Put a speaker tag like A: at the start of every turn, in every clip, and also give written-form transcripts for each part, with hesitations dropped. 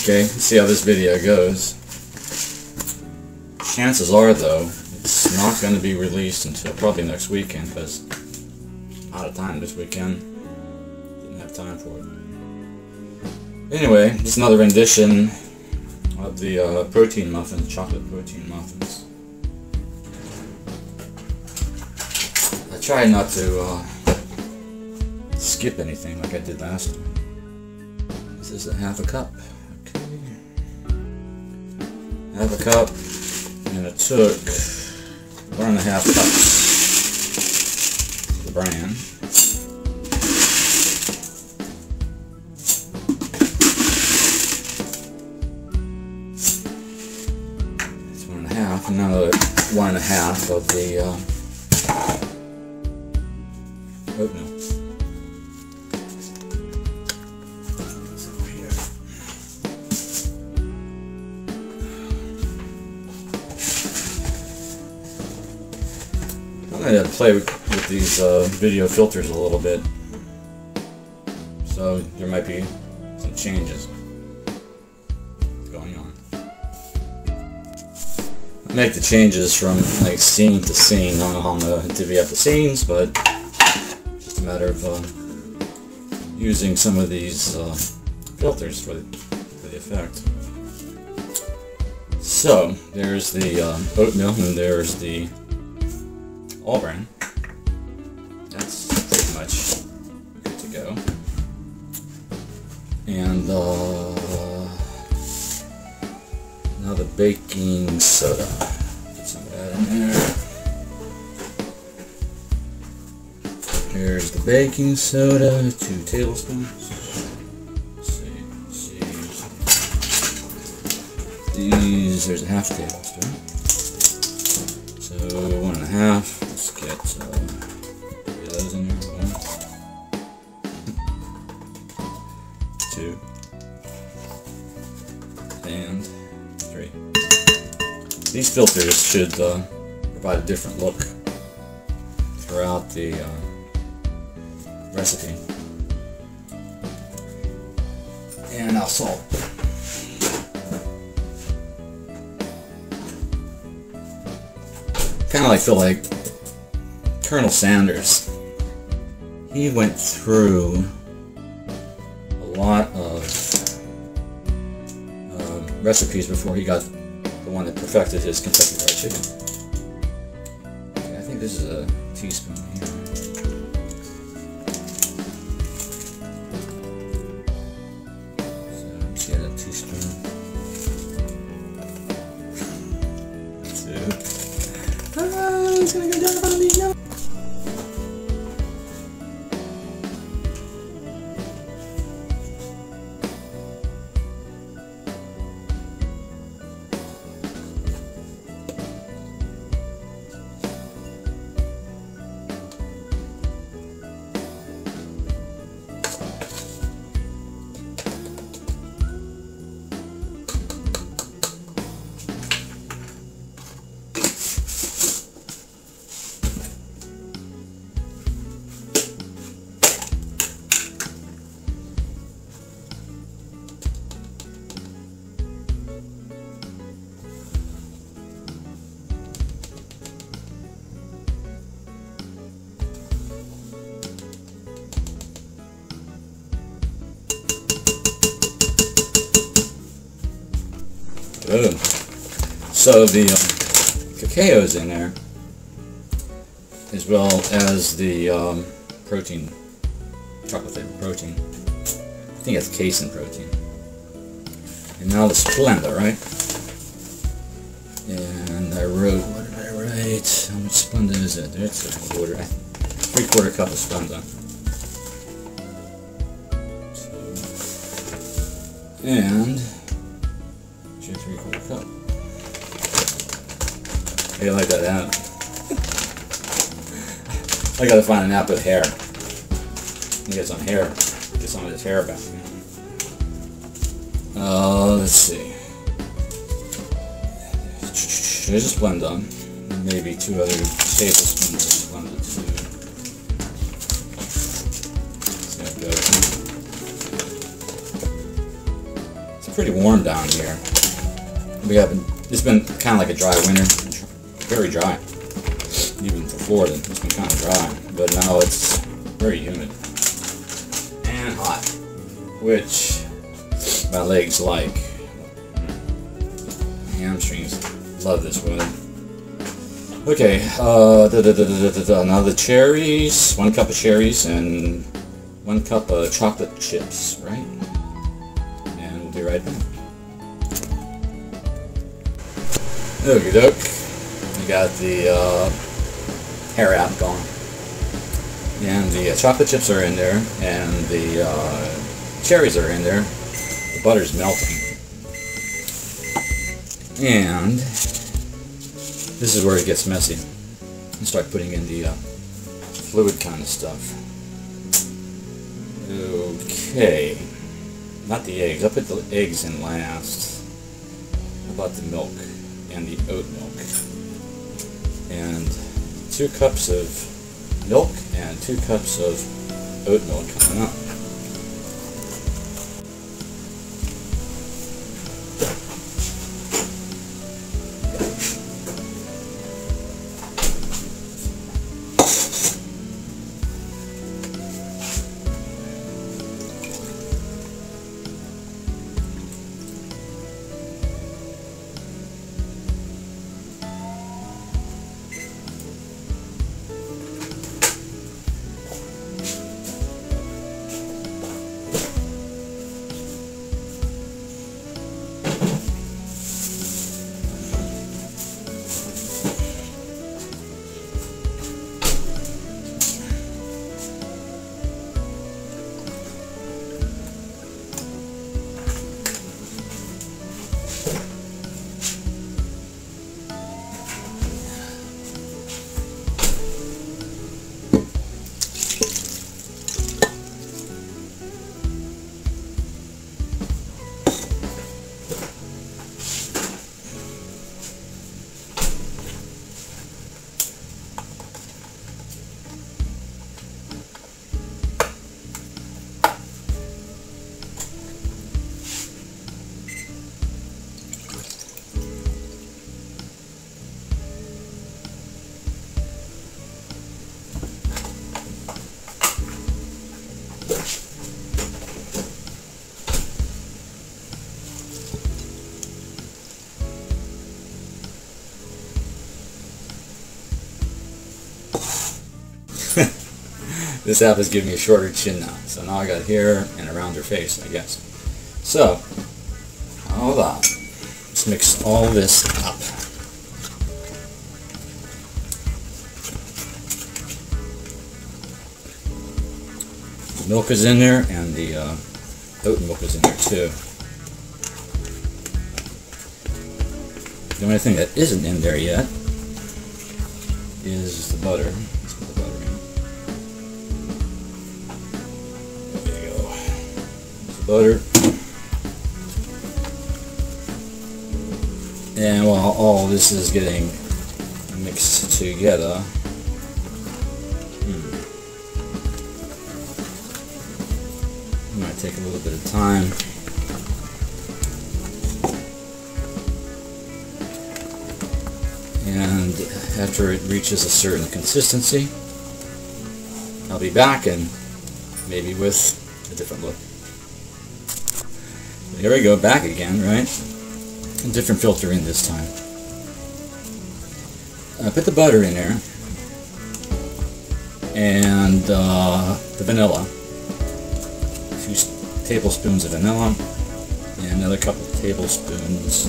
A: Okay, let's see how this video goes. Chances are, though, it's not going to be released until probably next weekend, because I'm out of time this weekend. Didn't have time for it. Anyway, just another rendition of the protein muffins, chocolate protein muffins. I tried not to skip anything like I did last time. This is a half a cup. Okay. Half a cup, and it took 1.5 cups of the bran. It's 1.5, and another 1.5 of the oatmeal. I'm going to play with these video filters a little bit, so there might be some changes going on. I make the changes from like scene to scene. I don't know how I'm going to divvy up the scenes, but it's just a matter of using some of these filters for the effect. So there's the oatmeal, and there's the all bran. That's pretty much good to go. And now the baking soda. Get some of that in there. Here's the baking soda, 2 tablespoons. Let's see. These, there's a half tablespoon. So 1.5. Let's get 3 of those in there. 1, 2, and 3. These filters should provide a different look throughout the recipe. And now salt. Kind of feel like Colonel Sanders. He went through a lot of recipes before he got the one that perfected his Kentucky Fried Chicken. Okay, I think this is a teaspoon here. So let's get a teaspoon. 2. It's gonna go down on me now. Good. So the cacao's in there, as well as the protein, chocolate flavored protein. I think it's casein protein. And now the Splenda, right? And I wrote, what did I write? How much Splenda is it? It's a quarter, 3/4 cup of Splenda. And 3/4 cup. How do you like that app? I gotta find an app with hair. Get some hair. Get some of this hair back. Let's see. There's a Splenda. Maybe 2 other tablespoons of Splenda too. So pretty warm down here. It's been kind of like a dry winter, very dry. Even for Florida, it's been kind of dry, but now it's very humid and hot, which my legs like. My hamstrings love this weather. Okay, now the cherries, 1 cup of cherries and 1 cup of chocolate chips, right? And we'll be right back. Okie doke. We got the hair wrap going. And the chocolate chips are in there, and the cherries are in there. The butter's melting. And this is where it gets messy. You start putting in the fluid kind of stuff. Okay. Not the eggs. I'll put the eggs in last. How about the milk and the oat milk? And 2 cups of milk and 2 cups of oat milk coming up. This app is giving me a shorter chin now, so now I got hair and a rounder face, I guess. So, hold on. Let's mix all this up. The milk is in there, and the oat milk is in there too. The only thing that isn't in there yet is the butter. Let's put the butter in. There you go. There's the butter. And while all this is getting mixed together, it might take a little bit of time. And after it reaches a certain consistency, I'll be back, and maybe with a different look. There we go, back again, right? A different filter in this time. I put the butter in there, and the vanilla. 2 tablespoons of vanilla, and another couple of tablespoons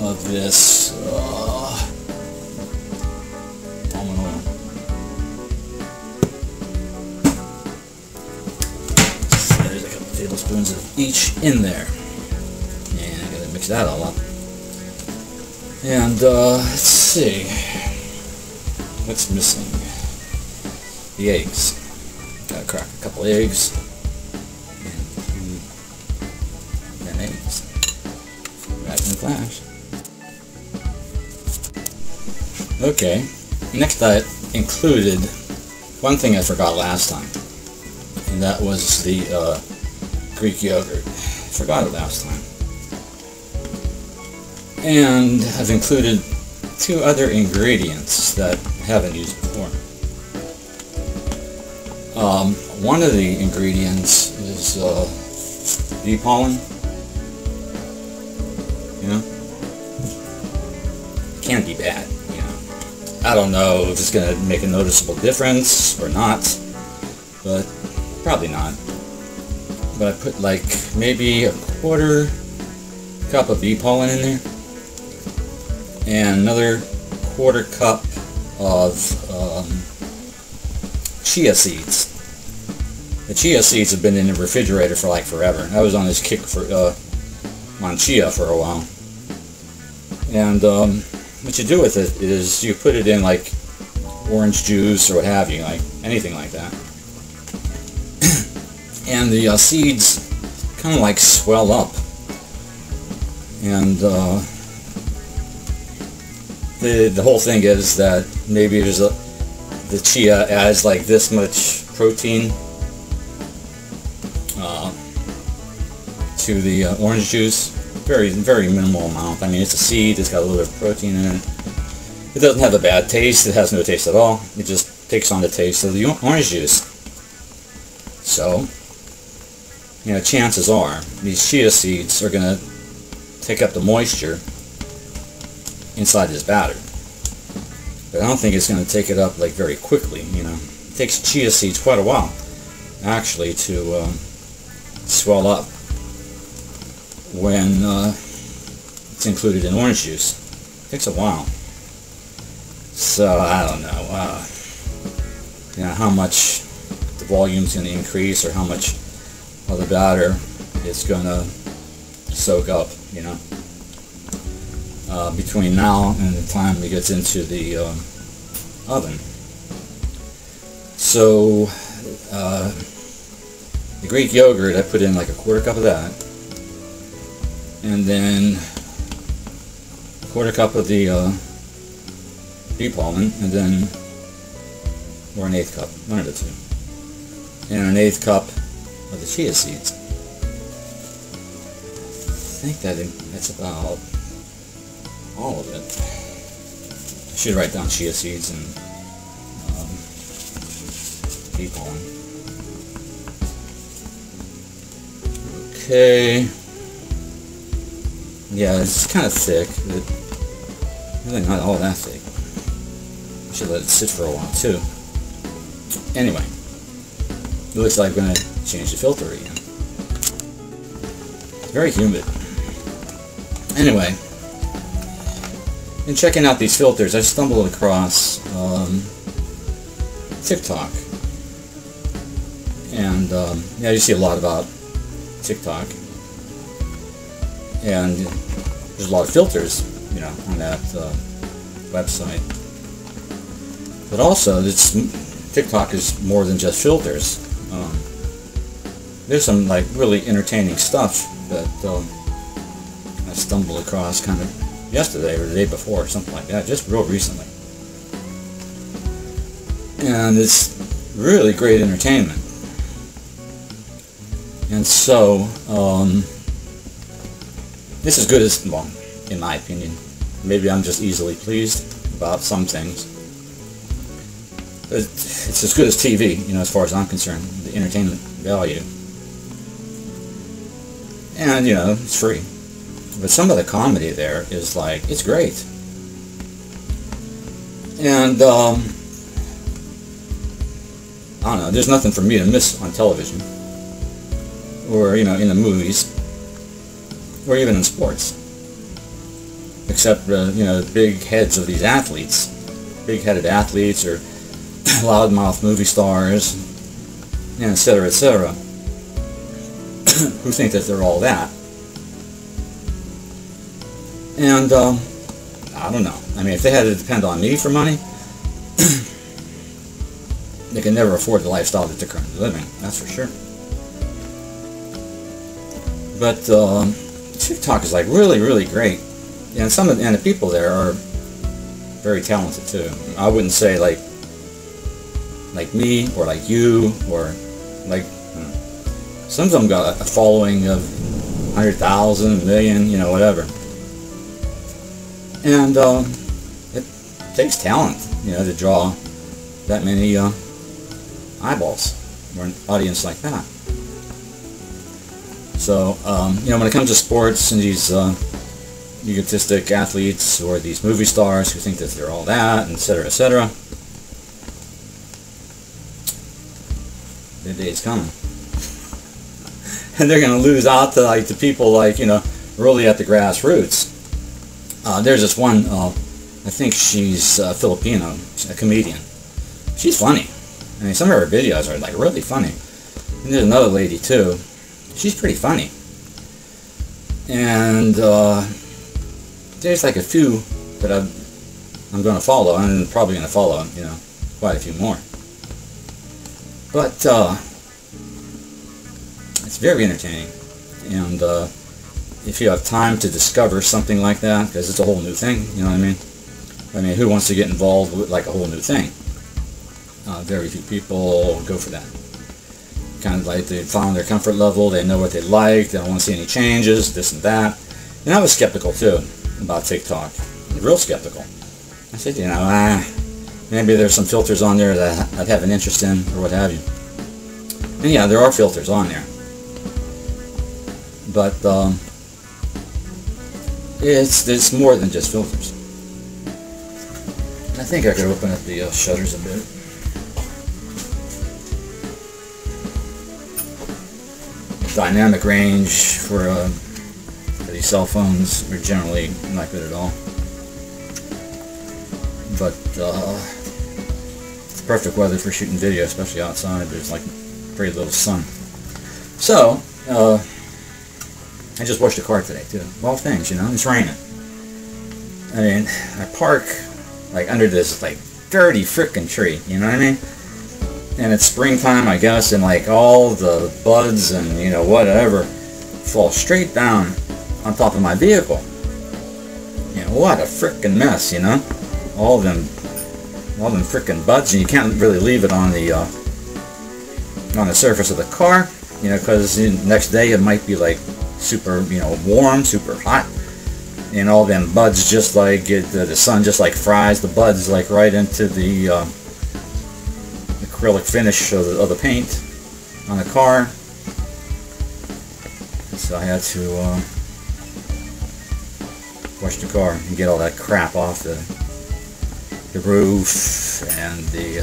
A: of this almond oil. So there's a couple of tablespoons of each in there. And I'm going to mix that all up. And let's see. What's missing? The eggs. Gotta crack a couple eggs. And eggs. Back in the flash. Okay. Next I included one thing I forgot last time. And that was the Greek yogurt. Forgot it last time. And I've included 2 other ingredients that I haven't used before. One of the ingredients is bee pollen. You know, it can be bad. You know, I don't know if it's going to make a noticeable difference or not, but probably not. But I put like maybe a 1/4 cup of bee pollen in there, and another 1/4 cup of chia seeds. The chia seeds have been in the refrigerator for like forever. I was on this kick for on chia for a while. And what you do with it is you put it in like orange juice or what have you, like anything like that. And the seeds kind of like swell up. And the whole thing is that maybe the chia adds like this much protein to the orange juice. Very, very minimal amount. I mean, it's a seed, it's got a little bit of protein in it. It doesn't have a bad taste, it has no taste at all. It just takes on the taste of the orange juice. So, you know, chances are these chia seeds are going to take up the moisture inside this batter. But I don't think it's going to take it up like very quickly, you know. It takes chia seeds quite a while actually to swell up when it's included in orange juice. It takes a while. So I don't know, you know, how much the volume's going to increase or how much of the batter it's going to soak up, you know, between now and the time it gets into the oven. So the Greek yogurt, I put in like a 1/4 cup of that, and then a 1/4 cup of the bee pollen, and then, or an 1/8 cup, one of the two, and an 1/8 cup of the chia seeds. I think that's about all of it. I should write down chia seeds and bee pollen. Okay. Yeah, it's kind of thick, but really not all that thick. Should let it sit for a while too. Anyway, it looks like I'm going to change the filter again. It's very humid. Anyway, in checking out these filters, I stumbled across TikTok. And yeah, you see a lot about TikTok. And there's a lot of filters, you know, on that website. But also, TikTok is more than just filters. There's some like really entertaining stuff that I stumbled across kind of yesterday or the day before, or something like that, just real recently. And it's really great entertainment. And so, this is good as, well, in my opinion. Maybe I'm just easily pleased about some things. But it's as good as TV, you know, as far as I'm concerned, the entertainment value. And, you know, it's free. But some of the comedy there is like, it's great. And, I don't know, there's nothing for me to miss on television. Or, you know, in the movies. Or even in sports. Except, you know, the big heads of these athletes. Big-headed athletes or loudmouth movie stars, and etc., etc., who think that they're all that. And, I don't know. I mean, if they had to depend on me for money, they can never afford the lifestyle that they're currently living, that's for sure. But, TikTok is like really, really great. And the people there are very talented too. I wouldn't say like me or like you or like, some of them got a following of 100,000, 1 million, you know, whatever. And it takes talent, you know, to draw that many eyeballs or an audience like that. So, you know, when it comes to sports and these egotistic athletes or these movie stars who think that they're all that, etc., etc., their day's coming. And they're going to lose out to, like, the people, like, you know, really at the grassroots. There's this one, I think she's Filipino, a comedian. She's funny. I mean, some of her videos are, like, really funny. And there's another lady, too. She's pretty funny. And there's, like, a few that I'm going to follow. I'm probably going to follow, you know, quite a few more. But it's very entertaining. And if you have time to discover something like that, because it's a whole new thing, you know what I mean? I mean, who wants to get involved with, like, a whole new thing? Very few people go for that. Kind of like they found their comfort level, they know what they like, they don't want to see any changes, this and that. And I was skeptical too about TikTok, real skeptical. I said, you know, maybe there's some filters on there that I'd have an interest in, or what have you. And yeah, there are filters on there. But it's more than just filters. I think I could open up the shutters a bit. Dynamic range for these cell phones are generally not good at all. But it's perfect weather for shooting video, especially outside. There's like very little sun. So I just washed the car today too. Of all things, you know, it's raining. I mean, I park like under this like dirty frickin' tree, you know what I mean? And it's springtime, I guess, and like all the buds and, you know, whatever fall straight down on top of my vehicle. You know, what a frickin' mess, you know? All them frickin' buds, and you can't really leave it on the surface of the car, you know, because the next day it might be like super, you know, warm, super hot, and all them buds just like the sun just like fries the buds like right into the acrylic finish of the paint on the car. So I had to wash the car and get all that crap off the roof and the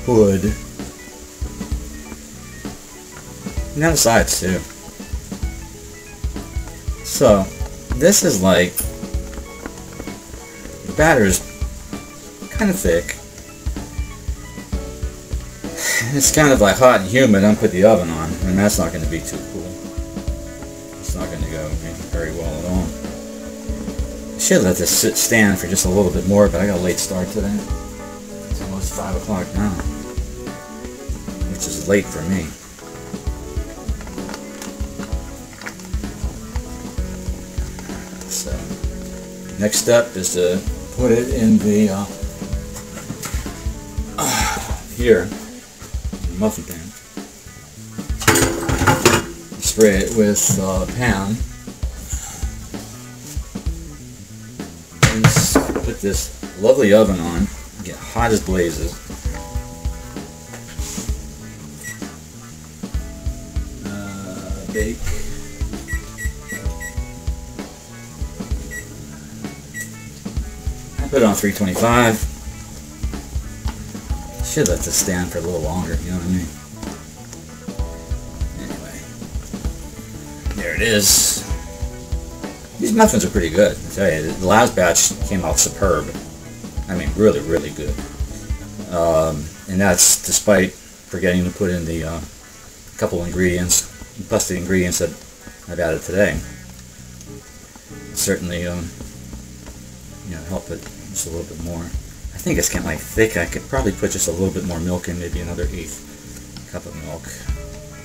A: hood and the sides too. So this is like, the batter is kind of thick. It's kind of like hot and humid. I'm put the oven on, and that's not going to be too cool. It's not going to go very well at all. I should let this stand for just a little bit more, but I got a late start today. It's almost 5 o'clock now, which is late for me. So, next step is to put it in the here. Muffin pan. Spray it with pan. And put this lovely oven on. Get hot as blazes. Bake. I put it on 325. Should let this stand for a little longer, you know what I mean? Anyway, there it is. These muffins are pretty good, I tell you. The last batch came out superb. I mean, really, really good. And that's despite forgetting to put in the couple ingredients, plus the ingredients that I've added today. Certainly, you know, help it just a little bit more. I think it's kind of like thick. I could probably put just a little bit more milk in, maybe another 1/8 cup of milk.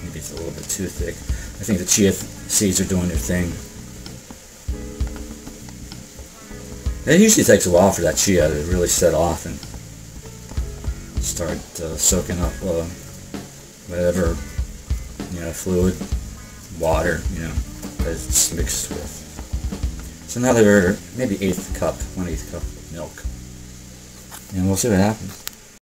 A: Maybe it's a little bit too thick. I think the chia seeds are doing their thing. It usually takes a while for that chia to really set off and start soaking up whatever, you know, fluid, water, you know, that it's mixed with. It's another maybe 1/8 cup of milk. And we'll see what happens.